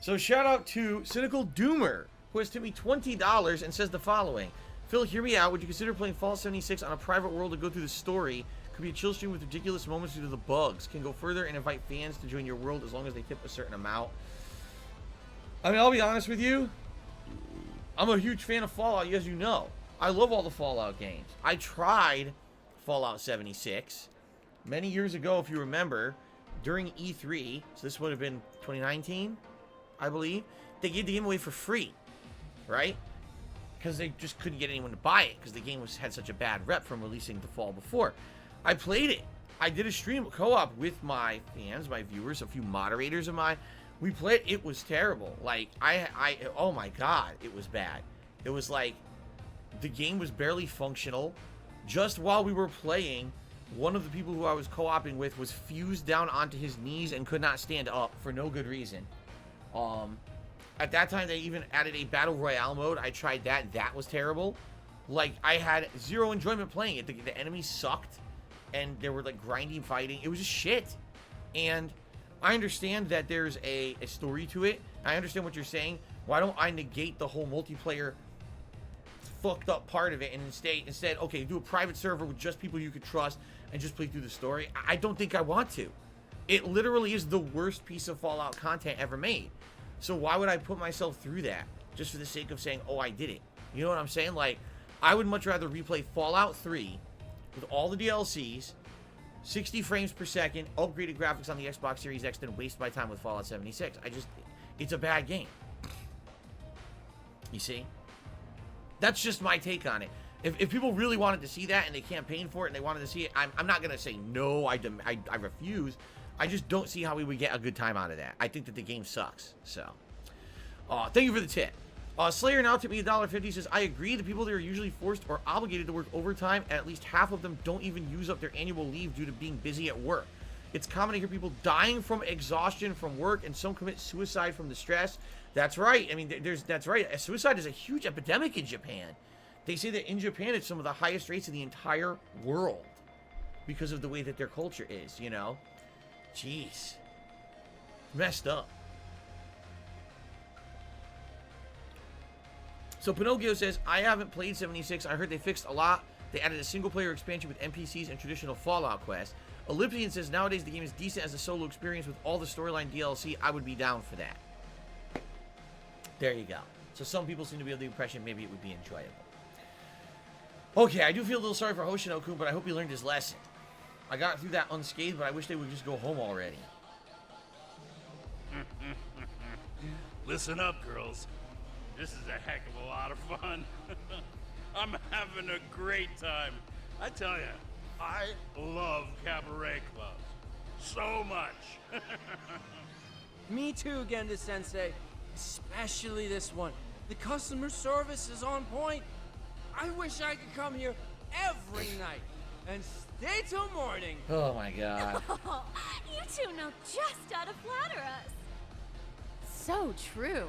So shout out to Cynical Doomer, who has tipped me $20 and says the following. Phil, hear me out. Would you consider playing Fallout 76 on a private world to go through the story? Could be a chill stream with ridiculous moments due to the bugs. Can go further and invite fans to join your world as long as they tip a certain amount. I mean, I'll be honest with you. I'm a huge fan of Fallout, as you know. I love all the Fallout games. I tried Fallout 76 many years ago, if you remember, during E3. So this would have been 2019, I believe. They gave the game away for free, right? Because they just couldn't get anyone to buy it because the game had such a bad rep from releasing the fall before. I played it. I did a stream co-op with my fans, my viewers, a few moderators of mine. We played. It was terrible. Like, oh my god, it was bad. It was like the game was barely functional. Just while we were playing, one of the people who I was co-oping with was fused down onto his knees and could not stand up for no good reason. At that time, they even added a battle royale mode. I tried that. That was terrible. Like, I had zero enjoyment playing it. The enemies sucked, and they were like grinding, fighting. It was just shit. And I understand that there's a story to it. I understand what you're saying. Why don't I negate the whole multiplayer fucked up part of it and instead, okay, do a private server with just people you could trust and just play through the story? I don't think I want to. It literally is the worst piece of Fallout content ever made. So why would I put myself through that just for the sake of saying, oh, I did it? You know what I'm saying? Like, I would much rather replay Fallout 3 with all the DLCs, 60 frames per second, upgraded graphics on the Xbox Series X than waste my time with Fallout 76. It's a bad game. You see? That's just my take on it. If people really wanted to see that and they campaigned for it and they wanted to see it, I'm not going to say no, I refuse. I just don't see how we would get a good time out of that. I think that the game sucks. So, thank you for the tip. Slayer now tipped me $1.50, says, I agree. The people that are usually forced or obligated to work overtime, and at least half of them don't even use up their annual leave due to being busy at work. It's common to hear people dying from exhaustion from work, and some commit suicide from the stress. That's right. I mean, that's right. Suicide is a huge epidemic in Japan. They say that in Japan, it's some of the highest rates in the entire world because of the way that their culture is, you know? Jeez. Messed up. So Pinocchio says, I haven't played 76. I heard they fixed a lot. They added a single-player expansion with NPCs and traditional Fallout quests. Elliptian says, nowadays the game is decent as a solo experience with all the storyline DLC. I would be down for that. There you go. So some people seem to be of the impression maybe it would be enjoyable. Okay, I do feel a little sorry for Hoshino-kun, but I hope he learned his lesson. I got through that unscathed, but I wish they would just go home already.
Listen up, girls. This is a heck of a lot of fun. I'm having a great time. I tell you, I love cabaret clubs. So much.
Me too, Genda-sensei. Especially this one. The customer service is on point. I wish I could come here every night and stay till morning.
Oh my god.
Oh, you two know just how to flatter us. So true.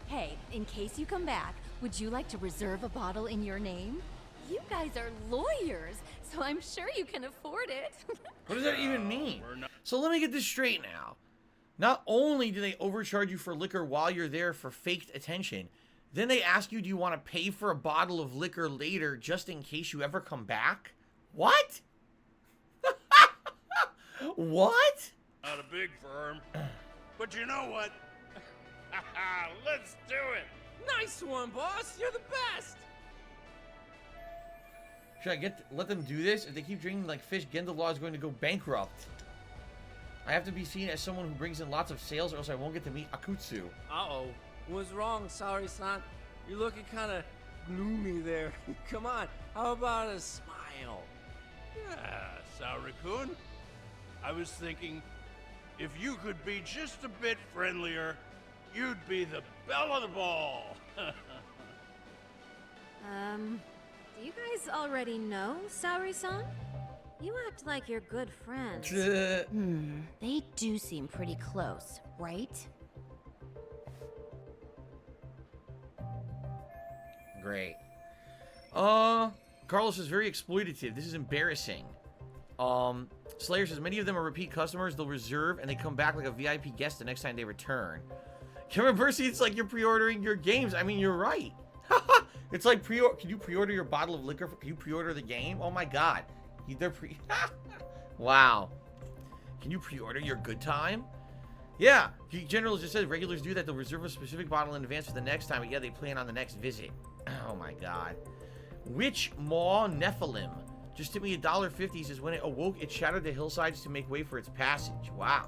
Hey, in case you come back, would you like to reserve a bottle in your name? You guys are lawyers, so I'm sure you can afford it.
What does that even mean? So let me get this straight now. Not only do they overcharge you for liquor while you're there for faked attention, then they ask you, do you want to pay for a bottle of liquor later just in case you ever come back? What? What?
Not a big firm. But you know what? Let's do it.
Nice one, boss. You're the best.
Should I let them do this? If they keep drinking like fish, Gendalaw is going to go bankrupt. I have to be seen as someone who brings in lots of sales or else I won't get to meet Akutsu.
Uh-oh. What's wrong, Saori-san? You're looking kind of gloomy there. Come on, how about a smile?
Yeah, Saori-kun. I was thinking, if you could be just a bit friendlier, you'd be the belle of the ball.
Do you guys already know Saori-san? You act like you're good friends.
They do seem pretty close, right?
Great. Carlos is very exploitative. This is embarrassing. Slayer says many of them are repeat customers. They'll reserve and they come back like a VIP guest the next time they return. Cameron Percy, it's like you're pre-ordering your games. I mean, you're right. It's like can you pre-order your bottle of liquor? Can you pre-order the game? Oh my god. They're wow. Can you pre-order your good time? Yeah. General just said regulars do that. They'll reserve a specific bottle in advance for the next time. But yeah, they plan on the next visit. Oh my god. Which Maw Nephilim just tipped me $1.50. Says when it awoke, it shattered the hillsides to make way for its passage. Wow.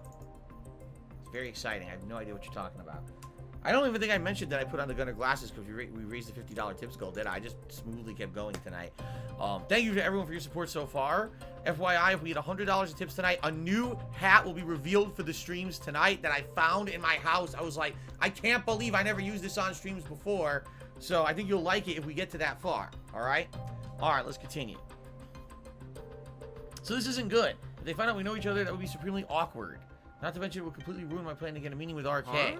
It's very exciting. I have no idea what you're talking about. I don't even think I mentioned that I put on the Gunner glasses because we raised the $50 tips goal, did I? I just smoothly kept going tonight. Thank you to everyone for your support so far. FYI, if we hit $100 in tips tonight, a new hat will be revealed for the streams tonight that I found in my house. I was like, I can't believe I never used this on streams before. So I think you'll like it if we get to that far. All right? All right, let's continue. So this isn't good. If they find out we know each other, that would be supremely awkward. Not to mention it would completely ruin my plan to get a meeting with RK.
Huh?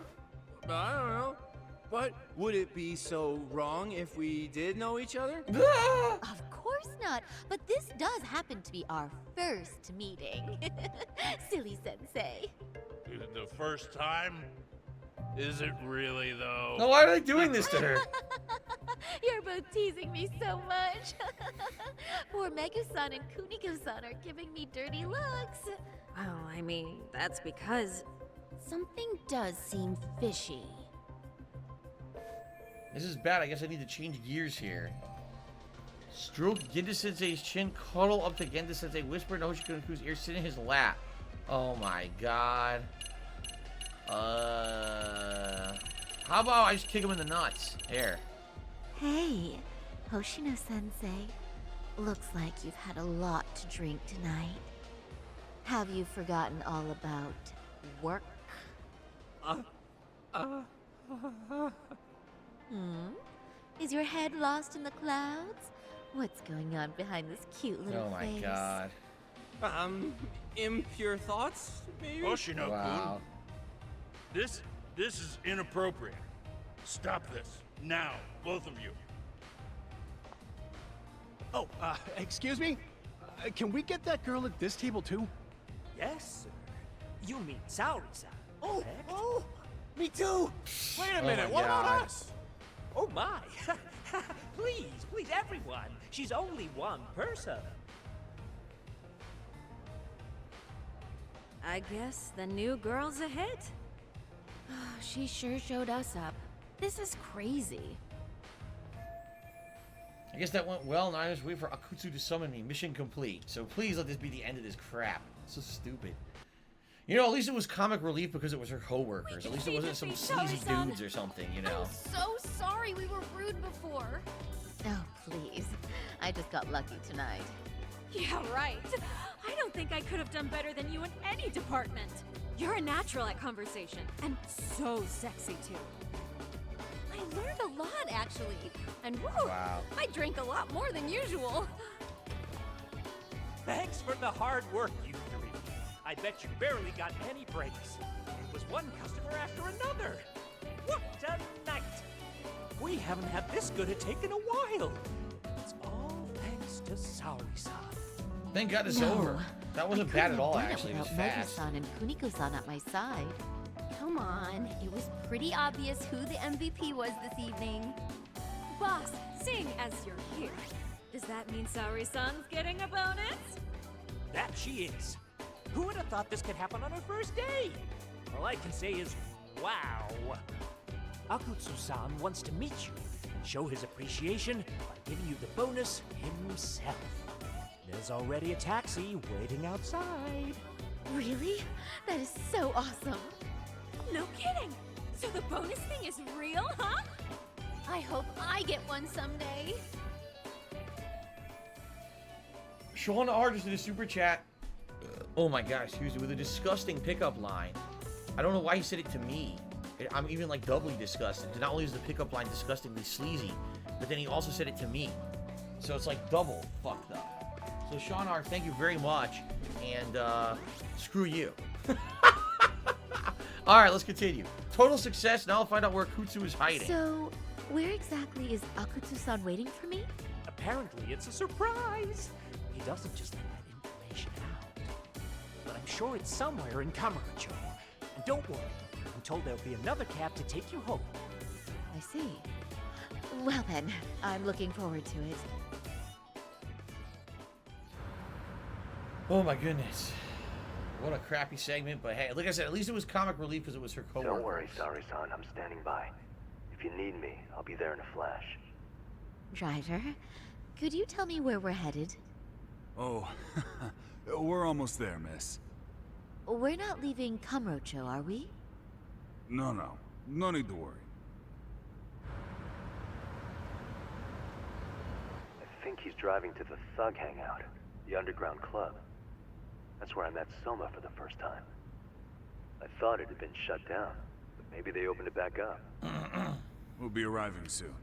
I don't know. But would it be so wrong if we did know each other?
Of course not, but this does happen to be our first meeting. Silly sensei.
The first time? Is it really, though?
No, why are they doing this to her?
You're both teasing me so much. Poor Megusan and Kuniko-san are giving me dirty looks.
Oh, I mean, that's because...
Something does seem fishy.
This is bad. I guess I need to change gears here. Stroke Genda-sensei's chin, cuddle up to Genda-sensei, whisper in Hoshiku's ear, sit in his lap. Oh my god. How about I just kick him in the nuts? Here.
Hey, Hoshino-sensei. Looks like you've had a lot to drink tonight. Have you forgotten all about work? Is your head lost in the clouds? What's going on behind this cute little face?
Oh my god.
Impure thoughts, maybe?
Hoshino-kun.
Wow.
This is inappropriate. Stop this. Now, both of you.
Oh, excuse me? Can we get that girl at this table too?
Yes, sir. You mean Saori-san?
Oh, me too! Wait a minute,
my
what about
God.
us?
Oh my! Please, please, everyone! She's only one person.
I guess the new girl's a hit.
She sure showed us up. This is crazy.
I guess that went well. Now I just wait for Akutsu to summon me. Mission complete. So please let this be the end of this crap. It's so stupid. You know, at least it was comic relief because it was her coworkers. At least it wasn't some sleazy dudes or something, you know.
I'm so sorry we were rude before.
Oh, please. I just got lucky tonight.
Yeah, right. I don't think I could have done better than you in any department. You're a natural at conversation, and so sexy too.
I learned a lot, actually. And woo,
Wow.
I drank a lot more than usual.
Thanks for the hard work, you three. I bet you barely got any breaks. It was one customer after another. What a night! We haven't had this good a take in a while. It's all thanks to Saori-san.
Thank God it's
No,
over. That wasn't
I
bad
couldn't
at all,
have done
actually. It was
without
fast.
Mogu-san and Kuniko-san at my side.
Come on, it was pretty obvious who the MVP was this evening.
Boss, seeing as you're here, does that mean Saori-san's getting a bonus?
That she is. Who would have thought this could happen on her first day? All I can say is, wow. Akutsu-san wants to meet you and show his appreciation by giving you the bonus himself. There's already a taxi waiting outside.
Really? That is so awesome.
No kidding! So the bonus thing is real, huh?
I hope I get one someday.
Sean R just did a super chat. Oh my gosh, excuse me, with a disgusting pickup line. I don't know why he said it to me. I'm even like doubly disgusted. Not only is the pickup line disgustingly sleazy, but then he also said it to me. So it's like double fucked up. So Sean R, thank you very much, and screw you. All right, let's continue. Total success. Now I'll find out where Kutsu is hiding.
So, where exactly is Akutsu-san waiting for me?
Apparently it's a surprise. He doesn't just let that information out. But I'm sure it's somewhere in Kamurocho. And don't worry, I'm told there'll be another cab to take you home.
I see. Well then, I'm looking forward to it.
Oh my goodness. What a crappy segment, but hey, like I said, at least it was comic relief because it was her coworker.
Don't worry, Saori-san. I'm standing by. If you need me, I'll be there in a flash.
Driver, could you tell me where we're headed?
Oh, we're almost there, miss.
We're not leaving Kamurocho, are we?
No need to worry.
I think he's driving to the Thug Hangout, the underground club. That's where I met Soma for the first time. I thought it had been shut down, but maybe they opened it back up.
We'll be arriving soon.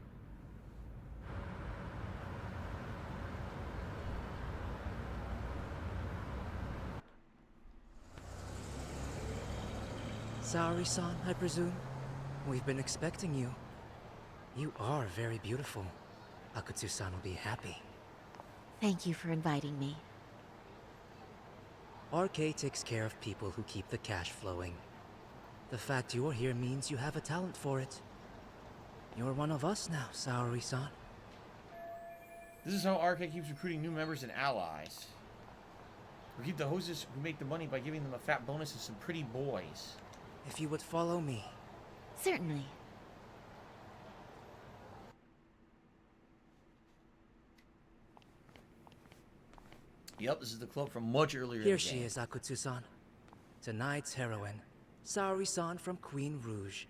Saori-san, I presume? We've been expecting you. You are very beautiful. Akutsu-san will be happy.
Thank you for inviting me.
RK takes care of people who keep the cash flowing. The fact you're here means you have a talent for it. You're one of us now, Saori-san.
This is how RK keeps recruiting new members and allies. We keep the hostess who make the money by giving them a fat bonus and some pretty boys.
If you would follow me.
Certainly.
Yep, this is the club from much earlier
Here
in the
she
game.
is, Akutsu-san. Tonight's heroine, Saori-san from Queen Rouge.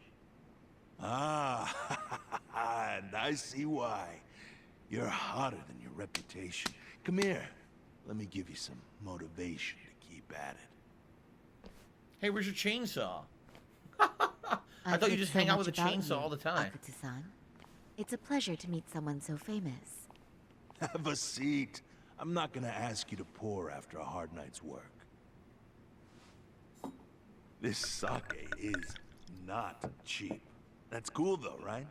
Ah, and I see why. You're hotter than your reputation. Come here. Let me give you some motivation to keep at it.
Hey, where's your chainsaw? I thought you just hang out with a chainsaw all the time.
Akutsu-san. It's a pleasure to meet someone so famous.
Have a seat. I'm not gonna ask you to pour after a hard night's work. This sake is not cheap. That's cool though, right?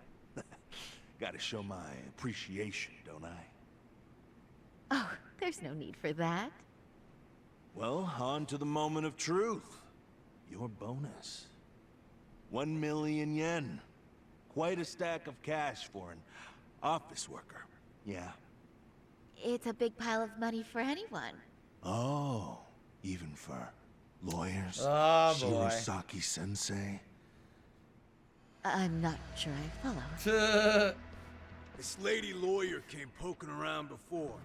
Gotta show my appreciation, don't I?
Oh, there's no need for that.
Well, on to the moment of truth. Your bonus. 1 million yen. quite a stack of cash for an office worker. Yeah.
It's a big pile of money for anyone.
Oh, even for lawyers?
Oh, boy.
Shirosaki-sensei?
I'm not sure I follow.
This lady lawyer came poking around before.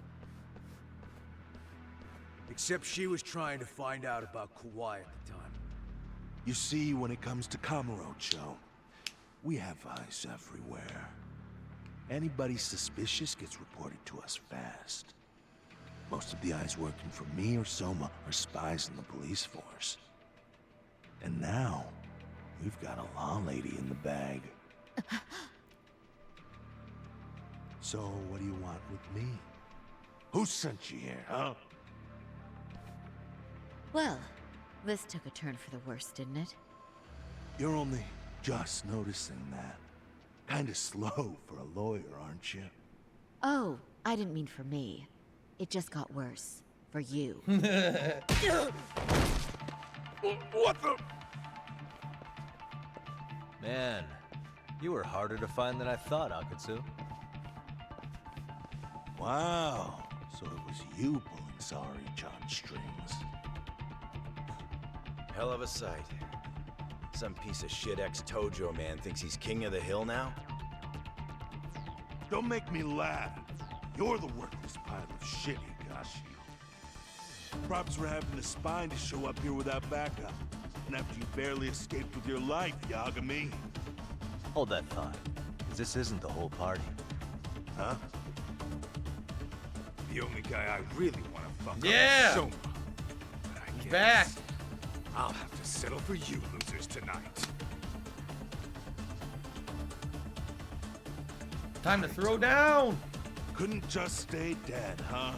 Except she was trying to find out about Kauai at the time.
You see, when it comes to Kamurocho, we have eyes everywhere. Anybody suspicious gets reported to us fast. Most of the eyes working for me or Soma are spies in the police force. And now, we've got a law lady in the bag. So, what do you want with me? Who sent you here, huh?
Well, this took a turn for the worse, didn't it?
You're only just noticing that. Kinda slow for a lawyer, aren't you?
Oh, I didn't mean for me. It just got worse. For you.
What the?
Man, you were harder to find than I thought, Akatsu.
Wow, so it was you pulling Saori-chan's strings.
Hell of a sight. Some piece of shit ex-Tojo man thinks he's king of the hill now?
Don't make me laugh. You're the worthless pile of shit, Higashi. Props for having the spine to show up here without backup. And after you barely escaped with your life, Yagami.
Hold that thought, because this isn't the whole party.
Huh?
The only guy I really want to fuck
Yeah!
up is Soma. But I guess
Back!
I'll have to settle for you losers tonight.
Time to throw down!
Couldn't just stay dead, huh?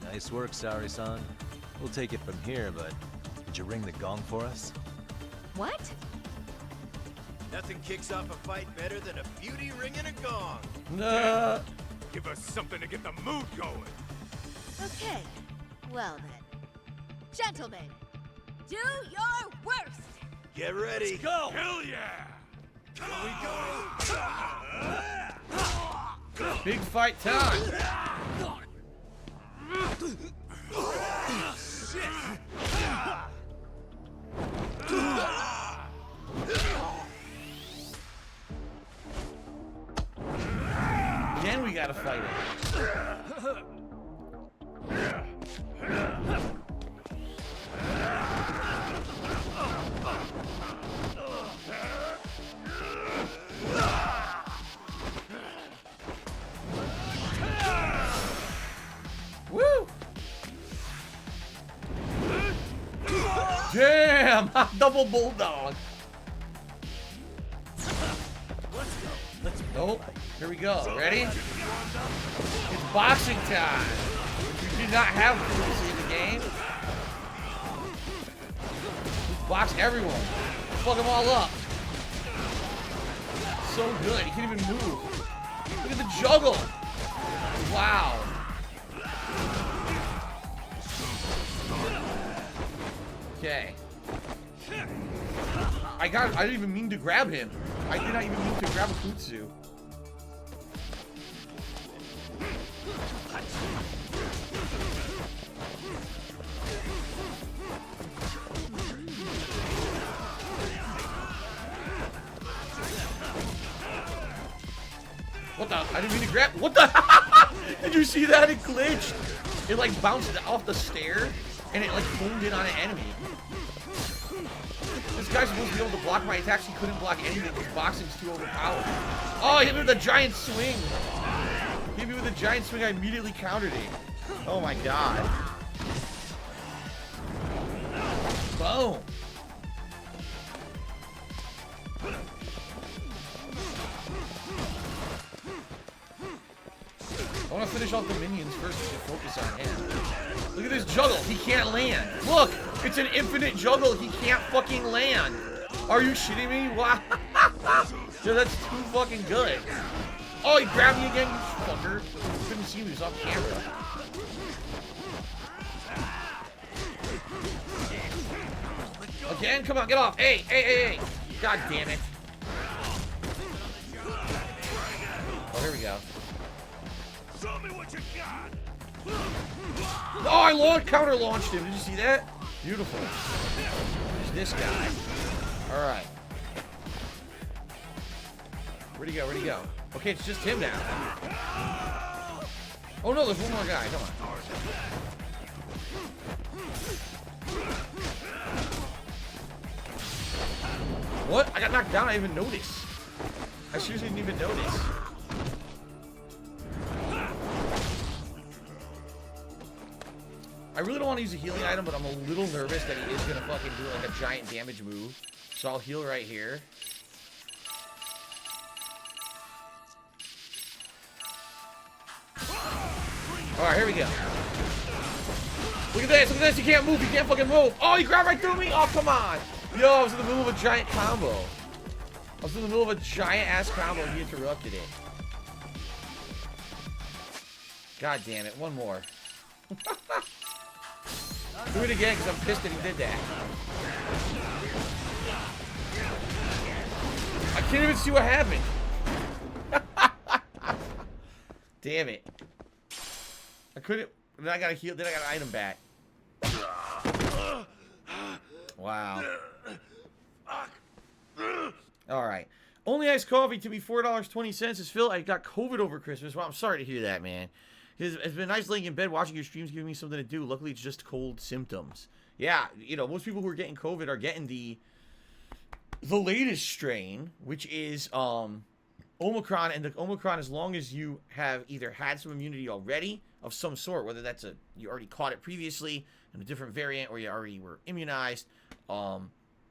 Nice work, Saori-san. We'll take it from here, but did you ring the gong for us?
What?
Nothing kicks off a fight better than a beauty ringing a gong.
Nah.
Give us something to get the mood going.
Okay, well then. Gentlemen, do your worst!
Get ready.
Let's go! Hell yeah!
Here we go!
Big fight time! Again, we gotta fight it. Woo! Damn! Double bulldog. Nope. Here we go. Ready? It's boxing time. You do not have fluency in the game. Just box everyone. Fuck them all up. So good. He can't even move. Look at the juggle. Wow. Okay. I didn't even mean to grab him. I did not even mean to grab a Futsu. What the? I didn't mean to grab. What the? Did you see that? It glitched. It like bounced off the stair and it like foamed in on an enemy. This guy's supposed to be able to block my attacks. He couldn't block anything because boxing's too overpowered. Oh, he hit me with a giant swing. He hit me with a giant swing. I immediately countered it. Oh my god. Boom. I want to finish off the minions first to focus on him. Look at this juggle. He can't land. Look, it's an infinite juggle. He can't fucking land. Are you shitting me? Wow. Dude, that's too fucking good. Oh, he grabbed me again, you fucker. Couldn't see me. He was off camera. Again? Come on, get off. Hey, hey, hey, hey. God damn it. Oh, here we go.
Show me what you got.
Oh, I counter launched him. Did you see that? Beautiful. There's this guy. All right. Where'd he go? Where'd he go? Okay, it's just him now. Oh no, there's one more guy. Come on. What? I got knocked down. I didn't even notice. I seriously didn't even notice. I really don't want to use a healing item, but I'm a little nervous that he is going to fucking do like a giant damage move. So I'll heal right here. Alright, here we go. Look at this, look at this. You can't move, you can't fucking move. Oh, he grabbed right through me? Oh, come on. Yo, I was in the middle of a giant combo. I was in the middle of a giant ass combo and he interrupted it. God damn it, one more. Do it again because I'm pissed that he did that. I can't even see what happened. Damn it. I couldn't. Then I got a heal. Then I got an item back. Wow. All right. Only iced coffee to be $4.20 is Phil. I got COVID over Christmas. Well, I'm sorry to hear that, man. It's been nice laying in bed watching your streams, giving me something to do. Luckily, it's just cold symptoms. Yeah, you know, most people who are getting COVID are getting the latest strain, which is Omicron. And the Omicron, as long as you have either had some immunity already of some sort, whether that's you already caught it previously in a different variant or you already were immunized,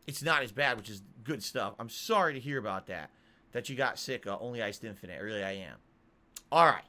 it's not as bad, which is good stuff. I'm sorry to hear about that you got sick. Only Iced Infinite. Really, I am. All right.